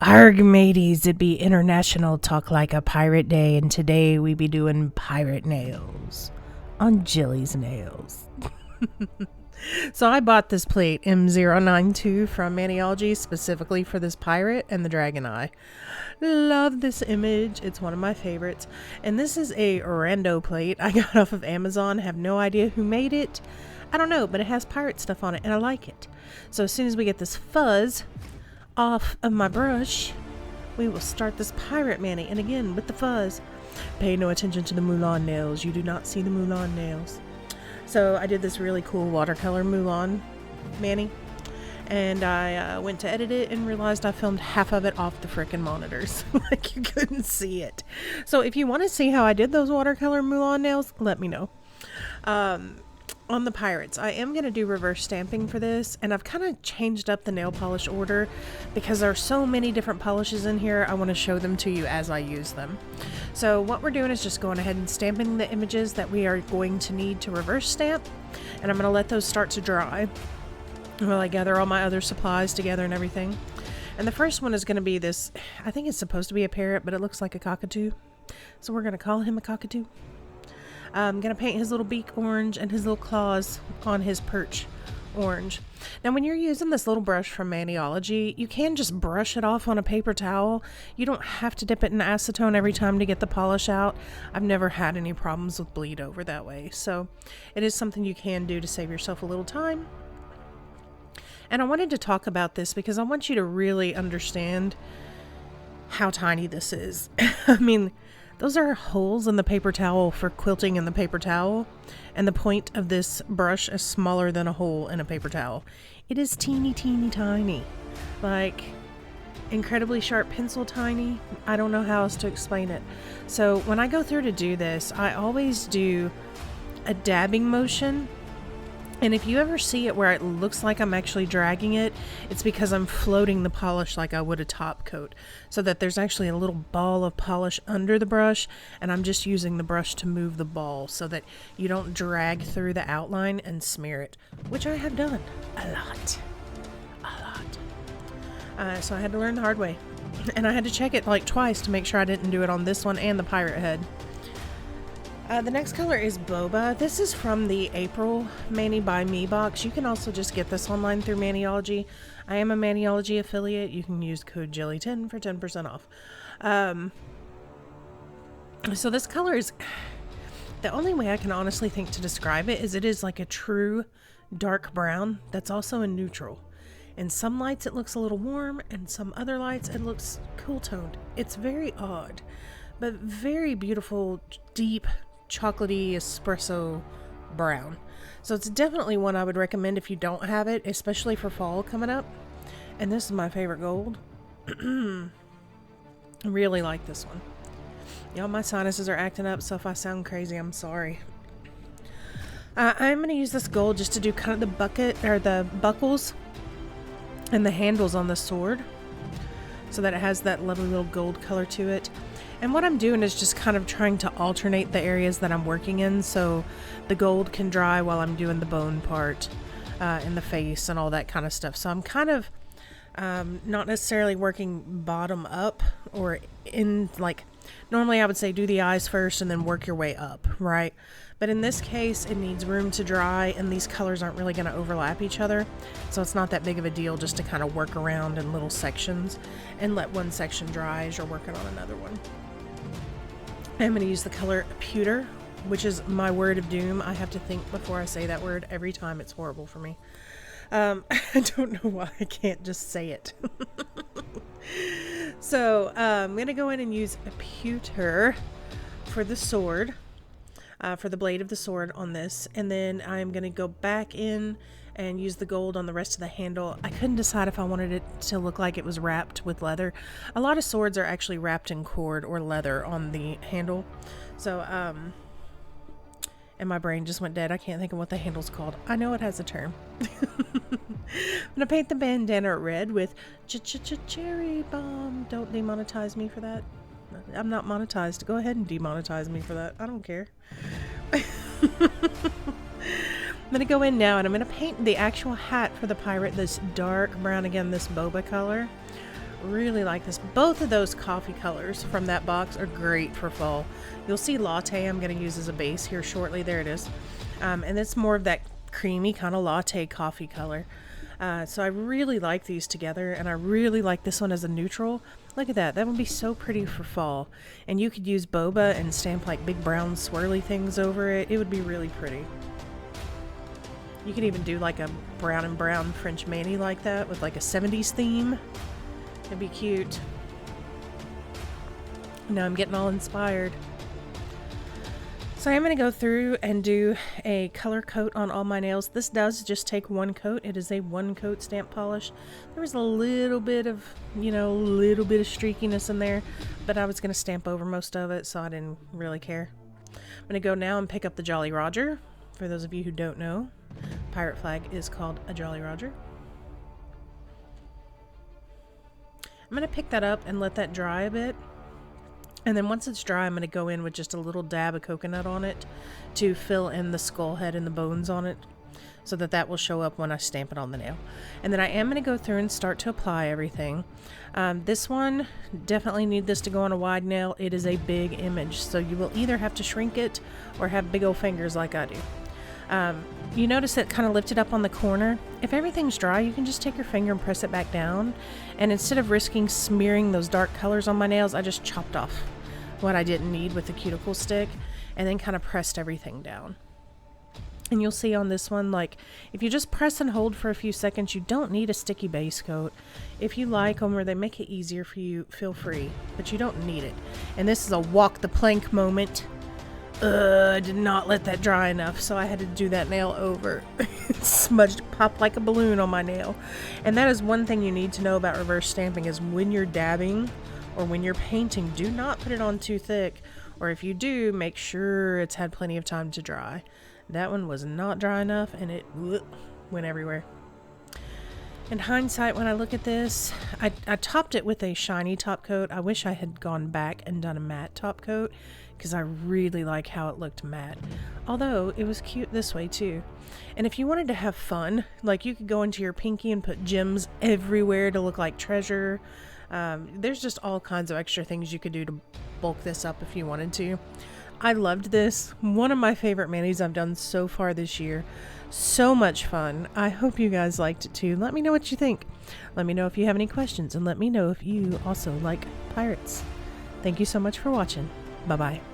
Arg mateys, it be International Talk Like a Pirate Day, and today we be doing pirate nails on Jillies Nails. So I bought this plate M092 from Maniology specifically for this pirate and the dragon eye. Love this image. It's one of my favorites. And this is a rando plate I got off of Amazon. Have no idea who made it. I don't know, but it has pirate stuff on it and I like it. So as soon as we get this fuzz off of my brush, we will start this pirate mani. And again, with the fuzz, pay no attention to the Mulan nails. You do not see the Mulan nails. So I did this really cool watercolor Mulan mani, and I went to edit it and realized I filmed half of it off the frickin' monitors. Like, you couldn't see it. So if you want to see how I did those watercolor Mulan nails, let me know. On the pirates, I am going to do reverse stamping for this, and I've kind of changed up the nail polish order because there are so many different polishes in here. I want to show them to you as I use them. So what we're doing is just going ahead and stamping the images that we are going to need to reverse stamp, and I'm going to let those start to dry while I gather all my other supplies together and everything. And the first one is going to be this, I think it's supposed to be a parrot, but it looks like a cockatoo, so we're going to call him a cockatoo. I'm going to paint his little beak orange and his little claws on his perch orange. Now when you're using this little brush from Maniology, you can just brush it off on a paper towel. You don't have to dip it in acetone every time to get the polish out. I've never had any problems with bleed over that way. So it is something you can do to save yourself a little time. And I wanted to talk about this because I want you to really understand how tiny this is. I mean, those are holes in the paper towel for quilting in the paper towel, and the point of this brush is smaller than a hole in a paper towel. It is teeny tiny, like incredibly sharp pencil tiny. I don't know how else to explain it. So when I go through to do this, I always do a dabbing motion. And if you ever see it where it looks like I'm actually dragging it, it's because I'm floating the polish like I would a top coat, so that there's actually a little ball of polish under the brush, and I'm just using the brush to move the ball so that you don't drag through the outline and smear it, which I have done a lot. So I had to learn the hard way, and I had to check it like twice to make sure I didn't do it on this one and the pirate head. The next color is Boba. This is from the April Mani by Me box. You can also just get this online through Maniology. I am a Maniology affiliate. You can use code JILLIE10 for 10% off. So this color is, the only way I can honestly think to describe it is like a true dark brown that's also a neutral. In some lights it looks a little warm, and some other lights it looks cool toned. It's very odd, but very beautiful, deep, chocolatey espresso brown. So it's definitely one I would recommend if you don't have it, especially for fall coming up. And this is my favorite gold. I really like this one. Y'all, my sinuses are acting up, so if I sound crazy, I'm sorry. I'm going to use this gold just to do kind of the bucket or the buckles and the handles on the sword, so that it has that lovely little gold color to it. And what I'm doing is just kind of trying to alternate the areas that I'm working in, so the gold can dry while I'm doing the bone part in the face and all that kind of stuff. So I'm kind of not necessarily working bottom up, or in, like, normally I would say do the eyes first and then work your way up, right? But in this case, it needs room to dry, and these colors aren't really going to overlap each other. So it's not that big of a deal just to kind of work around in little sections and let one section dry as you're working on another one. I'm going to use the color PEWTER, which is my word of doom. I have to think before I say that word every time. It's horrible for me. I don't know why I can't just say it. So I'm going to go in and use a PEWTER for the sword, for the blade of the sword on this. And then I'm going to go back in and use the gold on the rest of the handle. I couldn't decide if I wanted it to look like it was wrapped with leather. A lot of swords are actually wrapped in cord or leather on the handle. So, and my brain just went dead. I can't think of what the handle's called. I know it has a term. I'm gonna paint the bandana red with cherry bomb. Don't demonetize me for that. I'm not monetized. Go ahead and demonetize me for that. I don't care. I'm going to go in now and I'm going to paint the actual hat for the pirate this dark brown, again, this boba color, Really like this. Both of those coffee colors from that box are great for fall. You'll see latte I'm going to use as a base here shortly. There it is. And it's more of that creamy kind of latte coffee color. So I really like these together, and I really like this one as a neutral. Look at that. That would be so pretty for fall. And you could use boba and stamp like big brown swirly things over it. It would be really pretty. You could even do like a brown and brown French mani like that with like a 70s theme. It'd be cute. Now I'm getting all inspired. So I'm going to go through and do a color coat on all my nails. This does just take one coat. It is a one coat stamp polish. There was a little bit of, little bit of streakiness in there, but I was going to stamp over most of it, so I didn't really care. I'm going to go now and pick up the Jolly Roger. For those of you who don't know, pirate flag is called a Jolly Roger. I'm going to pick that up and let that dry a bit. And then once it's dry, I'm going to go in with just a little dab of coconut on it to fill in the skull head and the bones on it, so that will show up when I stamp it on the nail. And then I am going to go through and start to apply everything. This one, definitely need this to go on a wide nail. It is a big image, so you will either have to shrink it or have big old fingers like I do. You notice it kind of lifted up on the corner. If everything's dry, you can just take your finger and press it back down. And instead of risking smearing those dark colors on my nails, I just chopped off what I didn't need with the cuticle stick and then kind of pressed everything down. And you'll see on this one, like, if you just press and hold for a few seconds, you don't need a sticky base coat. If you like them or they make it easier for you, feel free, but you don't need it. And this is a walk the plank moment. I did not let that dry enough, so I had to do that nail over. It smudged, popped like a balloon on my nail. And that is one thing you need to know about reverse stamping, is when you're dabbing or when you're painting, do not put it on too thick. Or if you do, make sure it's had plenty of time to dry. That one was not dry enough, and it went everywhere. In hindsight, when I look at this, I topped it with a shiny top coat. I wish I had gone back and done a matte top coat, because I really like how it looked matte. Although, it was cute this way too. And if you wanted to have fun, like, you could go into your pinky and put gems everywhere to look like treasure. There's just all kinds of extra things you could do to bulk this up if you wanted to. I loved this. One of my favorite manis I've done so far this year. So much fun. I hope you guys liked it too. Let me know what you think. Let me know if you have any questions, and let me know if you also like pirates. Thank you so much for watching. Bye-bye.